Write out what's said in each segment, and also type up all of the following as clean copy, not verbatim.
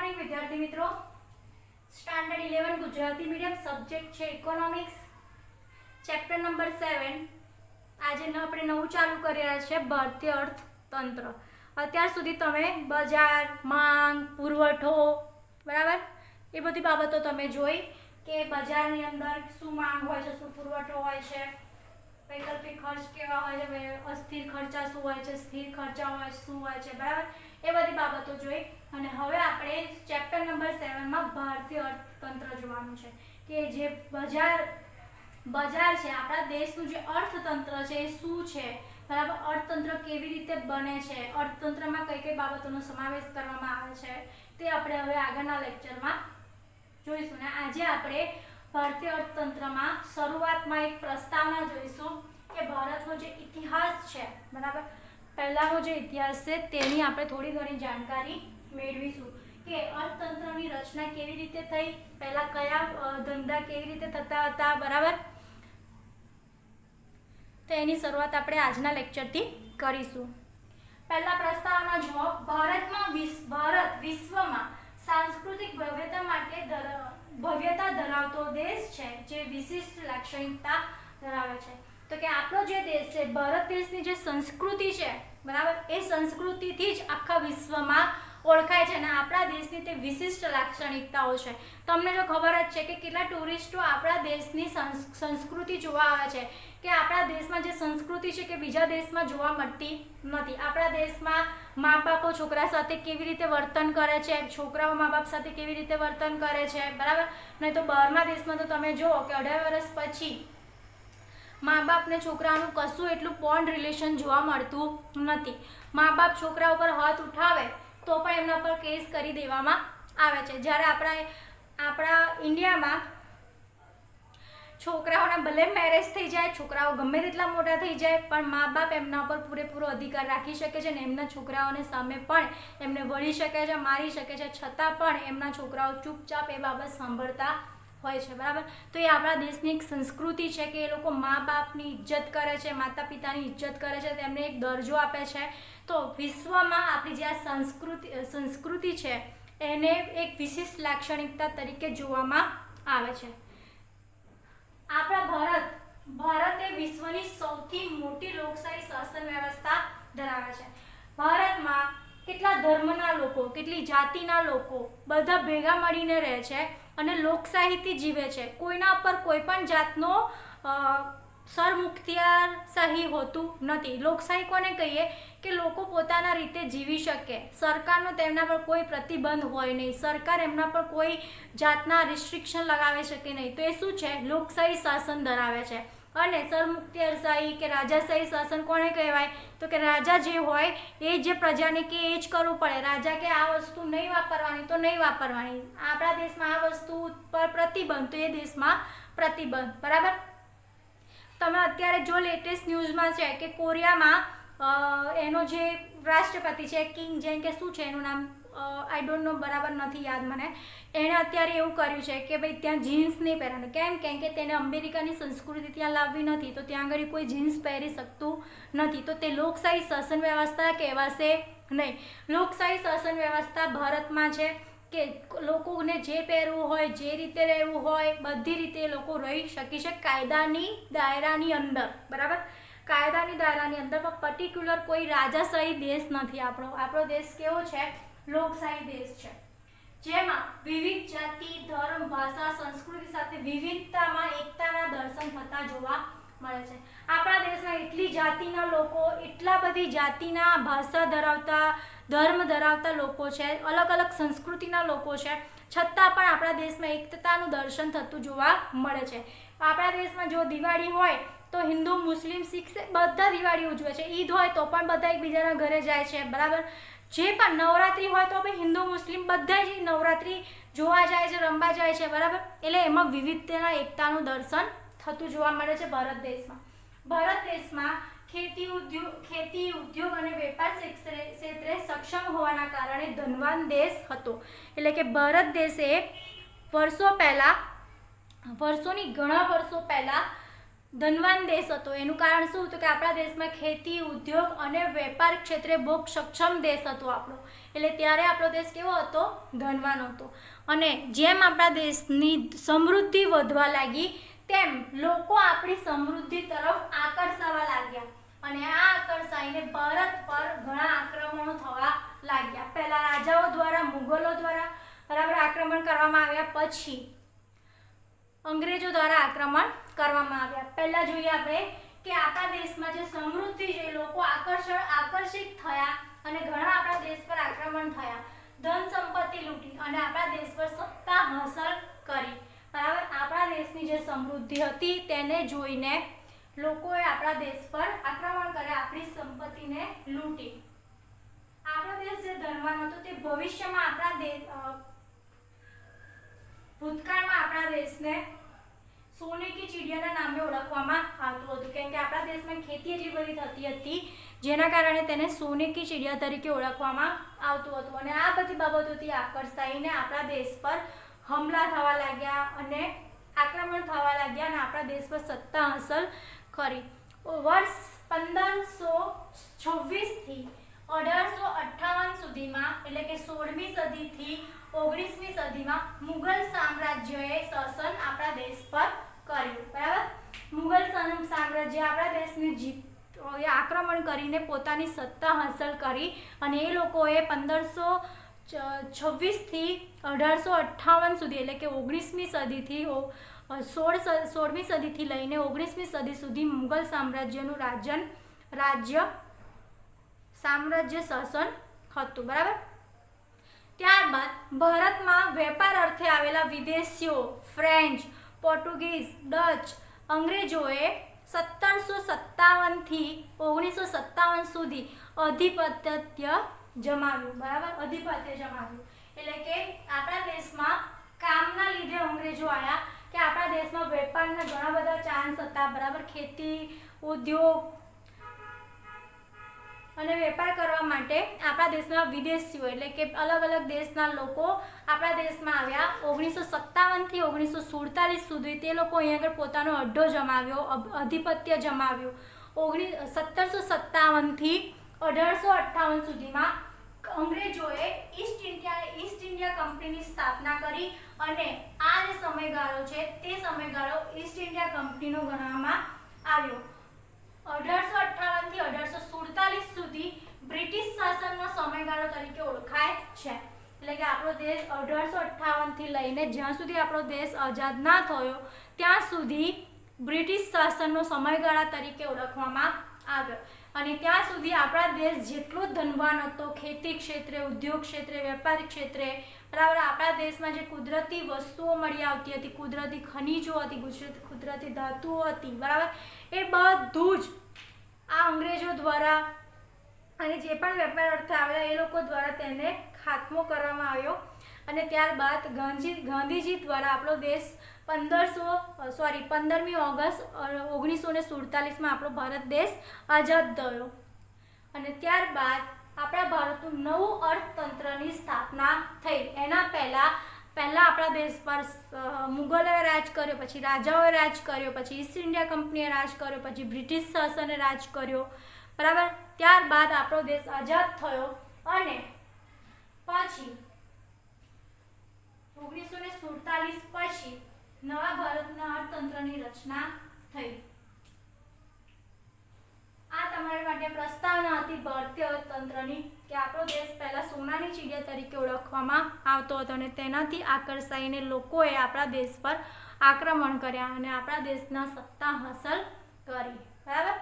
Morning विद्यार्थी मित्रों, standard 11 Gujarati medium subject है इकोनॉमिक्स चैप्टर नंबर 7। आज આપણે નવું ચાલુ કરી રહ્યા છે ભારતીય અર્થતંત્ર। અત્યાર સુધી તમે બજાર, માંગ, પુરવઠો બરાબર એ બધી બાબતો તમે જોઈ કે બજારની અંદર શું માંગ હોય છે, શું પુરવઠો હોય છે, વૈકલ્પિક ખર્ચ કેવા હોય છે, અસ્થિર ખર્ચા શું હોય છે, સ્થિર ખર્ચા હોય શું હોય છે બરાબર એ બધી બાબતો જોઈ। અને હવે આપણે ચેપ્ટર નંબર 7 માં ભારતીય અર્થતંત્ર જોવાનું છે કે જે બજાર છે આપણા દેશનું જે અર્થતંત્ર છે એ શું છે બરાબર, અર્થતંત્ર કેવી રીતે બને છે, અર્થતંત્રમાં કઈ કઈ બાબતોનો સમાવેશ કરવામાં આવે છે તે આપણે હવે આગળના લેક્ચરમાં જોઈશું। ને આજે આપણે ભારતીય અર્થતંત્રમાં શરૂઆતમાં એક પ્રસ્તાવના જોઈશું કે ભારતનો જે ઇતિહાસ છે બરાબર, પહેલાનો જે ઇતિહાસ છે તેની આપણે થોડી ઘણી જાણકારી મેળવીશું કે અર્થતંત્રની રચના કેવી રીતે થઈ, પહેલા કયા ધંધા કેવી રીતે થતા હતા બરાબર। તો એની શરૂઆત આપણે આજના લેક્ચરથી કરીશું। પહેલા પ્રસ્તાવના જુઓ, ભારત વિશ્વમાં સાંસ્કૃતિક ભવ્યતા ધરાવતો દેશ છે જે વિશિષ્ટ લાક્ષણિકતા ધરાવે છે। તો કે આપણો જે દેશ છે ભારત દેશની જે સંસ્કૃતિ છે બરાબર એ સંસ્કૃતિથી જ આખા વિશ્વમાં ઓળખાય છે અને આપણા દેશની તે વિશિષ્ટ લાક્ષણિકતાઓ છે। તમને જો ખબર જ છે કે કેટલા ટુરિસ્ટો આપણા દેશની સંસ્કૃતિ જોવા આવે છે કે આપણા દેશમાં જે સંસ્કૃતિ છે કે બીજા દેશમાં જોવા મળતી નથી। આપણા દેશમાં મા બાપો છોકરા સાથે કેવી રીતે વર્તન કરે છે, છોકરાઓ મા બાપ સાથે કેવી રીતે વર્તન કરે છે બરાબર, નહીં તો બહારના દેશમાં તો તમે જુઓ કે 18 વર્ષ પછી મા બાપને છોકરાનું કશું એટલું બોન્ડ રિલેશન જોવા મળતું નથી। મા બાપ છોકરા ઉપર હાથ ઉઠાવે તો પણ એમના પર કેસ કરી દેવામાં આવે છે, જ્યારે આપણા ઇન્ડિયામાં છોકરાઓના ભલે મેરેજ થઈ જાય, છોકરાઓ ગમે તેટલા મોટા થઈ જાય પણ મા બાપ એમના પર પૂરેપૂરો અધિકાર રાખી શકે છે અને એમના છોકરાઓને સામે પણ એમને વળી શકે છે, મારી શકે છે, છતાં પણ એમના છોકરાઓ ચૂપચાપ એ બાબત સાંભળતા હોય છે બરાબર। તો એ આપણા દેશની એક સંસ્કૃતિ છે કે એ લોકો મા બાપની ઇજ્જત કરે છે, માતા પિતાની ઇજ્જત કરે છે, તેમને એક દરજ્જો આપે છે। તો વિશ્વમાં આપણી જે આ સંસ્કૃતિ છે એને એક વિશિષ્ટ લાક્ષણિકતા તરીકે જોવામાં આવે છે। આપણા ભારત એ વિશ્વની સૌથી મોટી લોકશાહી શાસન વ્યવસ્થા ધરાવે છે। ભારતમાં કેટલા ધર્મના લોકો, કેટલી જાતિના લોકો બધા ભેગા મળીને રહે છે અને લોકશાહીથી જીવે છે। કોઈના પર કોઈ પણ જાતનો સરમુખત્યારશાહી હોતું નથી। લોકશાહી કોને કહીએ કે લોકો પોતાના રીતે જીવી શકે, સરકારનો તેમના પર કોઈ પ્રતિબંધ હોય નહીં, સરકાર એમના પર કોઈ જાતના રિસ્ટ્રિક્શન લગાવી શકે નહીં। તો એ શું છે, લોકશાહી શાસન ધરાવે છે। અને સરમુખત્યારશાહી કે રાજાશાહી શાસન કોને કહેવાય તો કે રાજા જે હોય એ જે પ્રજાને કે એ જ કરવું પડે। રાજા કે આ વસ્તુ નહીં વાપરવાની તો નહીં વાપરવાની, આપણા દેશમાં આ વસ્તુ પર પ્રતિબંધ તો એ દેશમાં પ્રતિબંધ બરાબર। તમે અત્યારે જો લેટેસ્ટ ન્યૂઝમાં છે કે કોરિયામાં એનો જે રાષ્ટ્રપતિ છે કિંગ જેન કે શું છે એનું નામ આઈ ડોન્ટ નો બરાબર નથી યાદ મને, એણે અત્યારે એવું કર્યું છે કે ભાઈ ત્યાં જીન્સ નહીં પહેરવાનું। કેમ કે તેને અમેરિકાની સંસ્કૃતિ ત્યાં લાવવી નથી તો ત્યાં આગળ કોઈ જીન્સ પહેરી શકતું નથી, તો તે લોકશાહી શાસન વ્યવસ્થા કહેવાશે નહીં। લોકશાહી શાસન વ્યવસ્થા ભારતમાં છે કે લોકોને જે પહેરવું હોય, જે રીતે રહેવું હોય બધી રીતે એ લોકો રહી શકે છે કાયદાની દાયરાની અંદર બરાબર, કાયદાની દાયરાની અંદર। પણ પર્ટિક્યુલર કોઈ રાજાશાહી દેશ નથી આપણો દેશ કેવો છે, લોકશાહી દેશ છે જેમાં વિવિધ જાતિ, ધર્મ, ભાષા, સંસ્કૃતિ સાથે વિવિધતામાં એકતાના દર્શન થતા જોવા મળે છે। આપણા દેશમાં એટલી જાતિના લોકો, એટલા બધી જાતિના ભાષા ધરાવતા, ધર્મ ધરાવતા લોકો છે, અલગ અલગ સંસ્કૃતિના લોકો છે, છતાં પણ આપણા દેશમાં એકતાનું દર્શન થતું જોવા મળે છે। આપણા દેશમાં જો દિવાળી હોય તો હિન્દુ, મુસ્લિમ, શીખ બધા દિવાળી ઉજવે છે, ઈદ હોય તો પણ બધા એકબીજાના ઘરે જાય છે બરાબર। જે પણ નવરાત્રી હોય તો ભાઈ હિન્દુ મુસ્લિમ બધા જ નવરાત્રી જોવા જાય છે, રમવા જાય છે બરાબર। એટલે એમાં વિવિધતાના એકતાનું દર્શન થતું જોવા મળે છે ભારત દેશમાં। ભારત દેશમાં ખેતી, ઉદ્યોગ અને વેપાર ક્ષેત્રે સક્ષમ હોવાના કારણે ધનવાન દેશ હતો। એટલે કે ભારત દેશે ઘણા વર્ષો પહેલા ધનવાન દેશ હતો। એનું કારણ શું હતું કે આપણા દેશમાં ખેતી, ઉદ્યોગ અને વેપાર ક્ષેત્રે બહુ સક્ષમ દેશ હતો આપણો, એટલે ત્યારે આપણો દેશ કેવો હતો? ધનવાન હતો। અને જેમ આપણા દેશની સમૃદ્ધિ વધવા લાગી તેમ લોકો આપણી સમૃદ્ધિ તરફ આકર્ષાવા લાગ્યા અને આ આકર્ષાઈને ભારત પર ઘણા આક્રમણો થવા લાગ્યા। પહેલા રાજાઓ દ્વારા, મુગલો દ્વારા બરાબર આક્રમણ કરવામાં આવ્યા, પછી અંગ્રેજો દ્વારા આક્રમણ કરવામાં આવ્યા। પહેલા જોઈએ આપણે કે આપણા દેશમાં જે સમૃદ્ધિ છે, લોકો આકર્ષિત થયા અને ઘણા આપણા દેશ પર આક્રમણ થયા, ધન સંપત્તિ લૂંટી અને આપણા દેશ પર સત્તા હાંસલ કરી, બરાબર। આપણા દેશની જે સમૃદ્ધિ હતી તેને જોઈને લોકોએ આપણા દેશ પર આક્રમણ કર્યા, આપણી સંપત્તિને લૂંટી। આપણો દેશ જે ધનવાન હતો તે ભવિષ્યમાં આપણા ભૂતકાળમાં આપણા દેશને સોને કી ચિડિયાના નામે ઓળખવામાં આવતું હતું, કેમ કે આપણા દેશમાં ખેતી એટલી બધી થતી હતી જેના કારણે તેને સોને કી ચિડિયા તરીકે ઓળખવામાં આવતું હતું। અને આ બધી બાબતોથી આકર્ષાઈને આપણા દેશ પર હુમલા થવા લાગ્યા અને આક્રમણ થવા લાગ્યા અને આપણા દેશ પર સત્તા હાંસલ કરી। વર્ષ 1526 થી 1858 સુધીમાં, એટલે કે 16મી સદીથી 19મી સદીમાં મુગલ સામ્રાજ્યએ શાસન આપણા દેશ પર કર્યું, બરાબર। મુગલ સામ્રાજ્ય આપણા દેશને આક્રમણ કરીને પોતાની સત્તા હાંસલ કરી અને એ લોકોએ 1526 થી 1858 સુધી, એટલે કે 19મી સદીથી 16મી સદીથી લઈને 19મી સદી સુધી મુગલ સામ્રાજ્યનું સામ્રાજ્ય શાસન હતું, બરાબર। ત્યારબાદ ભારતમાં વેપાર અર્થે આવેલા વિદેશીઓ ફ્રેન્ચ, પોર્ટુગીઝ, ડચ, અંગ્રેજોએ 1757 થી 1957 સુધી આધિપત્ય જમાવ્યું, બરાબર। આધિપત્ય જમાવ્યું એટલે કે આપણા દેશમાં કામના લીધે અંગ્રેજો આવ્યા કે આપણા દેશમાં વેપારના ઘણા બધા ચાન્સ હતા, બરાબર। ખેતી, ઉદ્યોગ અને વેપાર કરવા માટે આપણા દેશમાં વિદેશીઓ એટલે કે અલગ અલગ દેશના લોકો આપણા દેશમાં આવ્યા। 1957 થી 1947 સુધી તે લોકો અહીંયા આગળ પોતાનો અડ્ડો જમાવ્યો, આધિપત્ય જમાવ્યું। 1757 થી 1858 સુધીમાં અંગ્રેજોએ ઈસ્ટ ઇન્ડિયા કંપનીની સ્થાપના કરી અને આ જે સમયગાળો છે તે સમયગાળો ઈસ્ટ ઇન્ડિયા કંપનીનો ગણવામાં આવ્યો। 1858 થી 1847 સુધી બ્રિટિશ શાસનનો સમયગાળો તરીકે ઓળખાય છે, એટલે કે આપણો દેશ 1858 થી લઈને જ્યાં સુધી આપણો દેશ આઝાદ ના થયો ત્યાં સુધી બ્રિટિશ શાસનનો સમયગાળા તરીકે ઓળખવામાં આવ્યો અને ત્યાં સુધી આપણા દેશ જેટલો ધનવાન હતો ખેતી ક્ષેત્રે, ઉદ્યોગ ક્ષેત્રે, વેપાર ક્ષેત્રે, બરાબર। આપણા દેશમાં જે કુદરતી વસ્તુઓ મળી આવતી હતી, કુદરતી ખનિજો હતી, કુદરતી ધાતુઓ હતી, બરાબર, એ બધું જ આ અંગ્રેજો દ્વારા અને જે પણ વેપાર અર્થે આવેલા એ લોકો દ્વારા તેને ખાત્મો કરવામાં આવ્યો અને ત્યારબાદ ગાંધીજી દ્વારા આપણો દેશ 15મી ઓગસ્ટ 1947માં આપણો ભારત દેશ આઝાદ થયો અને ત્યારબાદ આપણા ભારતનું નવું અર્થતંત્રની સ્થાપના થઈ। એના પહેલા આપણા દેશ પર મુગલોએ રાજ કર્યો, પછી રાજાઓએ રાજ કર્યો, પછી ઈસ્ટ ઇન્ડિયા કંપનીએ રાજ કર્યો, પછી બ્રિટિશ શાસને રાજ કર્યો, બરાબર। ત્યારબાદ આપણો દેશ આઝાદ થયો અને પછી 1947 પછી નવા ભારતના અર્થતંત્રની રચના થઈ। આ તમારા માટે પ્રસ્તાવના હતી ભારતીય અર્થતંત્રની કે આપણો દેશ પહેલા સોનાની ચીડિયા તરીકે ઓળખવામાં આવતો હતો અને તેનાથી આકર્ષાઈને લોકોએ આપણા દેશ પર આક્રમણ કર્યા અને આપણા દેશના સત્તા હાંસલ કરી, બરાબર।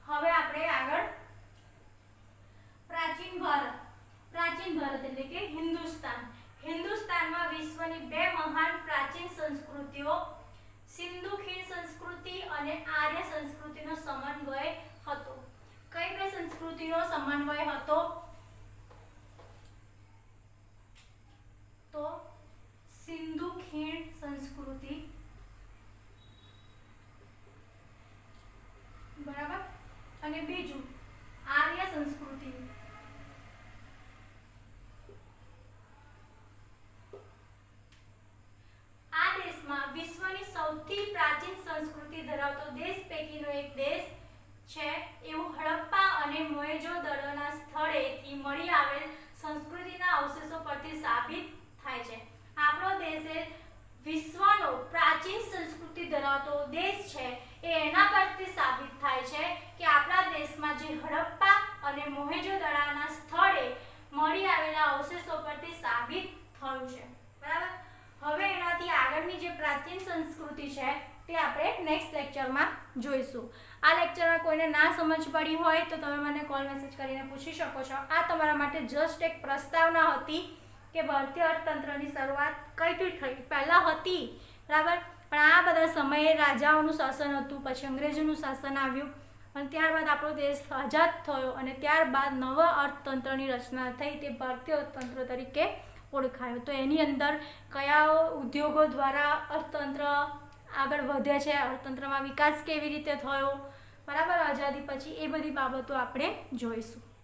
હવે આપણે આગળ પ્રાચીન ભારત એટલે કે હિન્દુસ્તાનમાં વિશ્વની બે મહાન પ્રાચીન સંસ્કૃતિઓ સિંધુ ખીણ સંસ્કૃતિ અને આર્ય સંસ્કૃતિનો સમન્વય હતો। કઈ બે સંસ્કૃતિનો સમન્વય હતો? તો સિંધુ ખીણ સંસ્કૃતિ, બરાબર, અને બીજું આર્ય સંસ્કૃતિ। આ દેશમાં વિશ્વની સૌથી પ્રાચીન પ્રાચીન સંસ્કૃતિ ધરાવતો દેશ પૈકીનો એક દેશ છે એવું હડપ્પા અને મોહેંજો-દડોના સ્થળેથી મળી આવેલ સંસ્કૃતિના અવશેષો પરથી સાબિત થાય છે. આપણો દેશ એ વિશ્વનો પ્રાચીન સંસ્કૃતિ ધરાવતો દેશ છે એ એના પરથી સાબિત થાય છે કે આપણા દેશમાં જે હડપ્પા અને મોહેંજો-દડોના સ્થળે મળી આવેલા અવશેષો પરથી સાબિત થયું છે. બરાબર. હવે એનાથી આગળની જે પ્રાચીન સંસ્કૃતિ છે તે આપણે નેક્સ્ટ લેક્ચરમાં જોઈશું. આ લેક્ચરમાં કોઈને ના સમજ પડી હોય તો તમે મને કોલ મેસેજ કરીને પૂછી શકો છો. આ તમારા માટે જસ્ટ એક પ્રસ્તાવના હતી કે ભારતીય અર્થતંત્રની શરૂઆત કઈથી થઈ. પહેલાં હતી, બરાબર, પણ આ બધા સમયે રાજાઓનું શાસન હતું, પછી અંગ્રેજોનું શાસન આવ્યું અને ત્યારબાદ આપણો દેશ આઝાદ થયો અને ત્યારબાદ નવા અર્થતંત્રની રચના થઈ, તે ભારતીય અર્થતંત્ર તરીકે ઓળખાયો. તો એની અંદર કયા ઉદ્યોગો દ્વારા અર્થતંત્ર આગળ વધે છે, અર્થતંત્રમાં વિકાસ કેવી રીતે થયો, બરાબર, આઝાદી પછી, એ બધી બાબતો આપણે જોઈશું.